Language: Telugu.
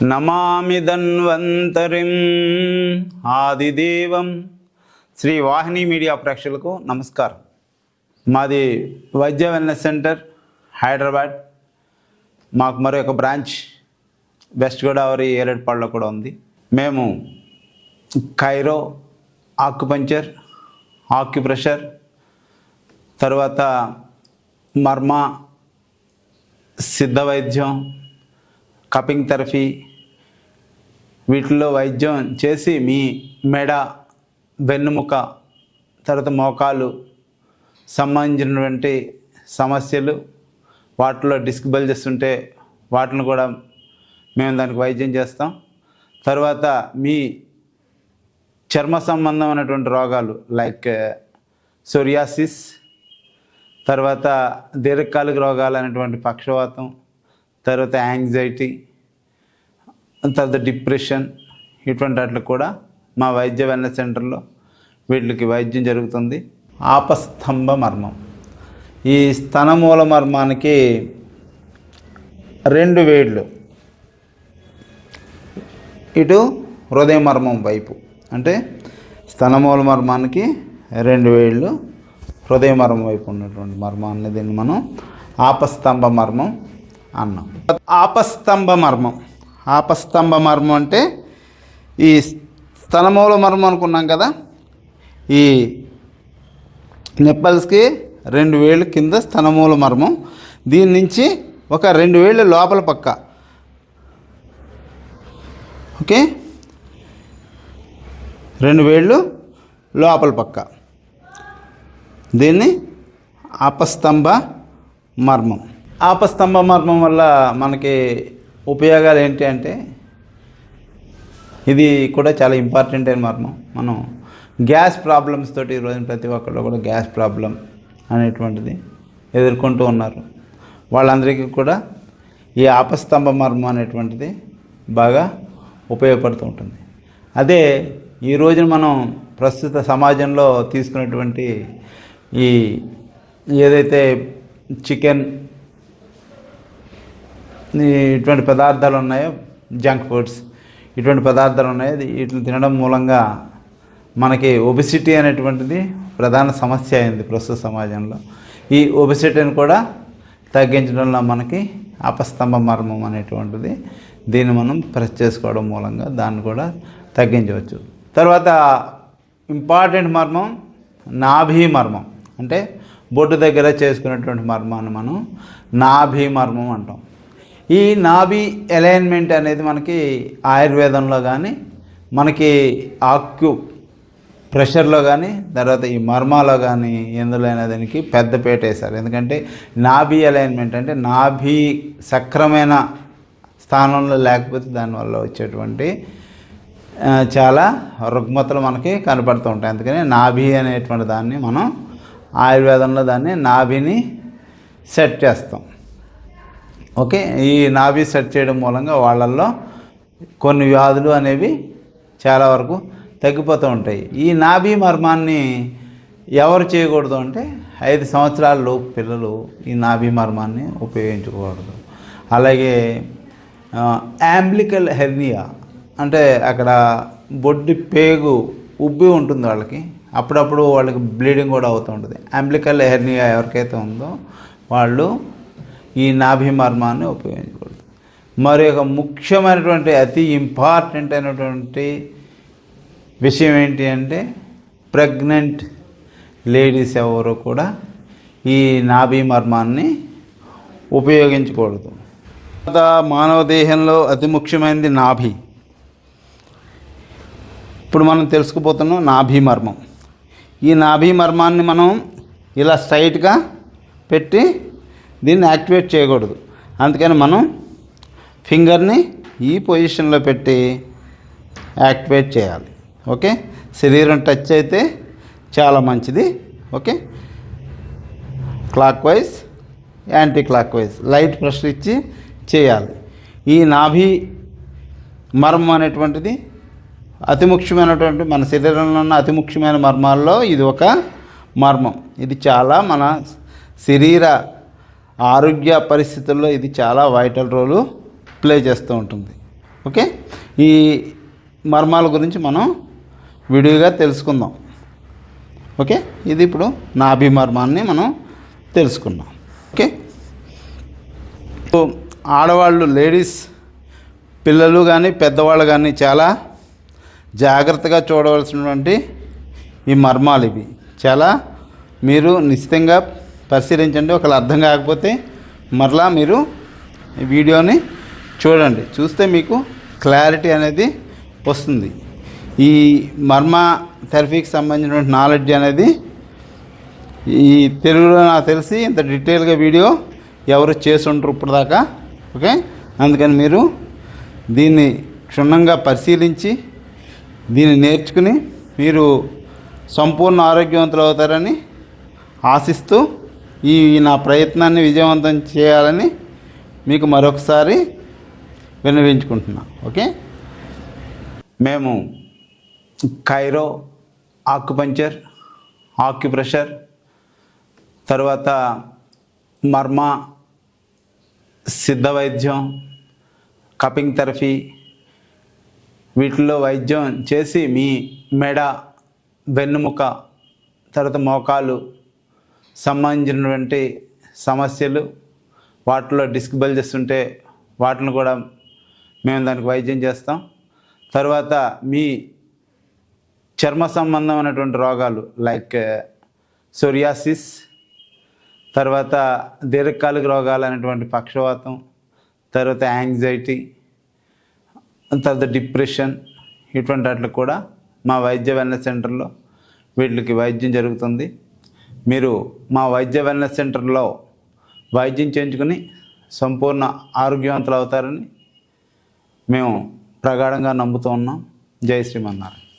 నమామి ధన్వంతరిం ఆదిదేవం. శ్రీ వాహిని మీడియా ప్రేక్షకులకు నమస్కారం. మాది వైద్య వెల్నెస్ సెంటర్ హైదరాబాద్. మాకు మరొక బ్రాంచ్ వెస్ట్ గోదావరి ఏలెడ్పాడులో కూడా ఉంది. మేము కైరో, ఆక్యుపంచర్, ఆక్యుప్రెషర్, తర్వాత మర్మ, సిద్ధ వైద్యం, కపింగ్ థెరపీ, వీటిల్లో వైద్యం చేసి మీ మెడ, వెన్నుముక, తర్వాత మోకాలు సంబంధించినటువంటి సమస్యలు, వాటిలో డిస్క్ బల్జెస్ ఉంటే వాటిని కూడా మేము దానికి వైద్యం చేస్తాం. తర్వాత మీ చర్మ సంబంధమైనటువంటి రోగాలు లైక్ సోరియాసిస్, తర్వాత దీర్ఘకాలిక రోగాలు అనేటువంటి పక్షవాతం, తర్వాత యాంగ్జైటీ, తర్వాత డిప్రెషన్, ఇటువంటి వాటికి కూడా మా వైద్య వెల్నెస్ సెంటర్లో వీటికి వైద్యం జరుగుతుంది. ఆపస్తంభ మర్మం, ఈ స్తనమూల మర్మానికి 2 వేళ్ళు ఇటు హృదయ మర్మం వైపు, అంటే స్తనమూల మర్మానికి 2 వేళ్ళు హృదయ మర్మం వైపు ఉన్నటువంటి మర్మాన్ని దీన్ని మనం ఆపస్తంభ మర్మం అన్నాం. ఆపస్తంభ మర్మం, ఆపస్తంభ మర్మం అంటే ఈ స్తనమూల మర్మం అనుకున్నాం కదా, ఈ నిప్పల్స్కి 2 వేళ్ళు కింద స్తనమూల మర్మం. దీని నుంచి ఒక 2 వేళ్ళు లోపల పక్క, ఓకే, 2 వేళ్ళు లోపల పక్క, దీన్ని ఆపస్తంభ మర్మం. ఆపస్తంభ మర్మం వల్ల మనకి ఉపయోగాలు ఏంటి అంటే, ఇది కూడా చాలా ఇంపార్టెంట్ అయిన మర్మం. మనం గ్యాస్ ప్రాబ్లమ్స్ తోటి ఈరోజు ప్రతి ఒక్కళ్ళు కూడా గ్యాస్ ప్రాబ్లం అనేటువంటిది ఎదుర్కొంటూ ఉన్నారు. వాళ్ళందరికీ కూడా ఈ ఆపస్తంభ మర్మం అనేటువంటిది బాగా ఉపయోగపడుతూ ఉంటుంది. అదే ఈ రోజున మనం ప్రస్తుత సమాజంలో తీసుకునేటువంటి ఈ ఏదైతే చికెన్, ఇటువంటి పదార్థాలు ఉన్నాయో, జంక్ ఫుడ్స్, ఇటువంటి పదార్థాలు ఉన్నాయో, వీటిని తినడం మూలంగా మనకి ఒబెసిటీ అనేటువంటిది ప్రధాన సమస్య అయింది ప్రస్తుత సమాజంలో. ఈ ఒబెసిటీని కూడా తగ్గించడంలో మనకి ఆపస్తంభ మర్మం అనేటువంటిది, దీన్ని మనం ప్రెస్ చేసుకోవడం మూలంగా దాన్ని కూడా తగ్గించవచ్చు. తర్వాత ఇంపార్టెంట్ మర్మం నాభి మర్మం, అంటే బొడ్డు దగ్గర చేసుకునేటువంటి మర్మాన్ని మనం నాభి మర్మం అంటాం. ఈ నాభి అలైన్మెంట్ అనేది మనకి ఆయుర్వేదంలో కానీ, మనకి ఆక్యు ప్రెషర్లో కానీ, తర్వాత ఈ మర్మాలో కానీ ఎందులో అయినా దానికి పెద్దపీట వేశారు. ఎందుకంటే నాభి అలైన్మెంట్ అంటే నాభి సక్రమైన స్థానంలో లేకపోతే దానివల్ల వచ్చేటువంటి చాలా రుగ్మతలు మనకి కనపడుతూ ఉంటాయి. అందుకని నాభి అనేటువంటి దాన్ని మనం ఆయుర్వేదంలో దాన్ని నాభిని సెట్ చేస్తాం. ఓకే, ఈ నాభి సెట్ చేయడం మూలంగా వాళ్ళల్లో కొన్ని వ్యాధులు అనేవి చాలా వరకు తగ్గిపోతూ ఉంటాయి. ఈ నాభి మర్మాన్ని ఎవరు చేయకూడదు అంటే 5 సంవత్సరాల లోపు పిల్లలు ఈ నాభి మర్మాన్ని ఉపయోగించకూడదు. అలాగే యాంబ్లికల్ హెర్నియా అంటే అక్కడ బొడ్డి పేగు ఉబ్బి ఉంటుంది వాళ్ళకి, అప్పుడప్పుడు వాళ్ళకి బ్లీడింగ్ కూడా అవుతూ ఉంటుంది. యాంబ్లికల్ హెర్నియా ఎవరికైతే ఉందో వాళ్ళు ఈ నాభి మర్మాన్ని ఉపయోగించకూడదు. మరి ఒక ముఖ్యమైనటువంటి అతి ఇంపార్టెంట్ అయినటువంటి విషయం ఏంటి అంటే, ప్రెగ్నెంట్ లేడీస్ ఎవరు కూడా ఈ నాభి మర్మాన్ని ఉపయోగించకూడదు. మానవ దేహంలో అతి ముఖ్యమైనది నాభి. ఇప్పుడు మనం తెలుసుకుపోతున్నాం నాభి మర్మం. ఈ నాభి మర్మాన్ని మనం ఇలా స్ట్రైట్గా పెట్టి దీన్ని యాక్టివేట్ చేయకూడదు. అందుకని మనం ఫింగర్ని ఈ పొజిషన్లో పెట్టి యాక్టివేట్ చేయాలి. ఓకే, శరీరం టచ్ అయితే చాలా మంచిది. Okay, clock wise, anti clock wise light pressure ఇచ్చి చేయాలి. ఈ నాభి మర్మం అనేటువంటిది అతి ముఖ్యమైనటువంటి, మన శరీరంలో ఉన్న అతి ముఖ్యమైన మర్మాల్లో ఇది ఒక మర్మం. ఇది చాలా మన శరీర ఆరోగ్య పరిస్థితుల్లో ఇది చాలా వైటల్ రోలు ప్లే చేస్తూ ఉంటుంది. ఓకే, ఈ మర్మాల గురించి మనం విడిగా తెలుసుకుందాం. ఓకే, ఇది ఇప్పుడు నాభి మర్మాన్ని మనం తెలుసుకున్నాం. ఓకే, సో ఆడవాళ్ళు, లేడీస్, పిల్లలు కానీ పెద్దవాళ్ళు కానీ చాలా జాగ్రత్తగా చూడవలసినటువంటి ఈ మర్మాలు ఇవి. చాలా మీరు నిశ్చితంగా పరిశీలించండి. ఒకవేళ అర్థం కాకపోతే మరలా మీరు ఈ వీడియోని చూడండి, చూస్తే మీకు క్లారిటీ అనేది వస్తుంది. ఈ మర్మ థెరపీకి సంబంధించినటువంటి నాలెడ్జ్ అనేది ఈ తెలుగులో నాకు తెలిసి ఇంత డీటెయిల్గా వీడియో ఎవరు చేసి ఉంటారు ఇప్పుడు దాకా. ఓకే, అందుకని మీరు దీన్ని క్షుణ్ణంగా పరిశీలించి దీన్ని నేర్చుకుని మీరు సంపూర్ణ ఆరోగ్యవంతులు అవుతారని ఆశిస్తూ ఈ నా ప్రయత్నాన్ని విజయవంతం చేయాలని మీకు మరొకసారి విన్నవించుకుంటున్నాను. ఓకే, మేము కైరో, ఆక్యుపంచర్, ఆక్యుప్రెషర్, తర్వాత మర్మ, సిద్ధ వైద్యం, కపింగ్ థెరపీ, వీటిల్లో వైద్యం చేసి మీ మెడ, వెన్నుముక, తర్వాత మోకాలు సంబంధించినటువంటి సమస్యలు, వాటిలో డిస్క్ బల్జెస్ ఉంటే వాటిని కూడా మేము దానికి వైద్యం చేస్తాం. తర్వాత మీ చర్మ సంబంధమైనటువంటి రోగాలు లైక్ సోరియాసిస్, తర్వాత దీర్ఘకాలిక రోగాలు అనేటువంటి పక్షవాతం, తర్వాత యాంగ్జైటీ, తర్వాత డిప్రెషన్, ఇటువంటి వాటికి కూడా మా వైద్య వెల్నెస్ సెంటర్లో వీటికి వైద్యం జరుగుతుంది. మీరు మా వైద్య వెల్నెస్ సెంటర్లో వైద్యం చేయించుకుని సంపూర్ణ ఆరోగ్యవంతులు అవుతారని మేము ప్రగాఢంగా నమ్ముతూ ఉన్నాం. జై శ్రీమన్నారాయణ.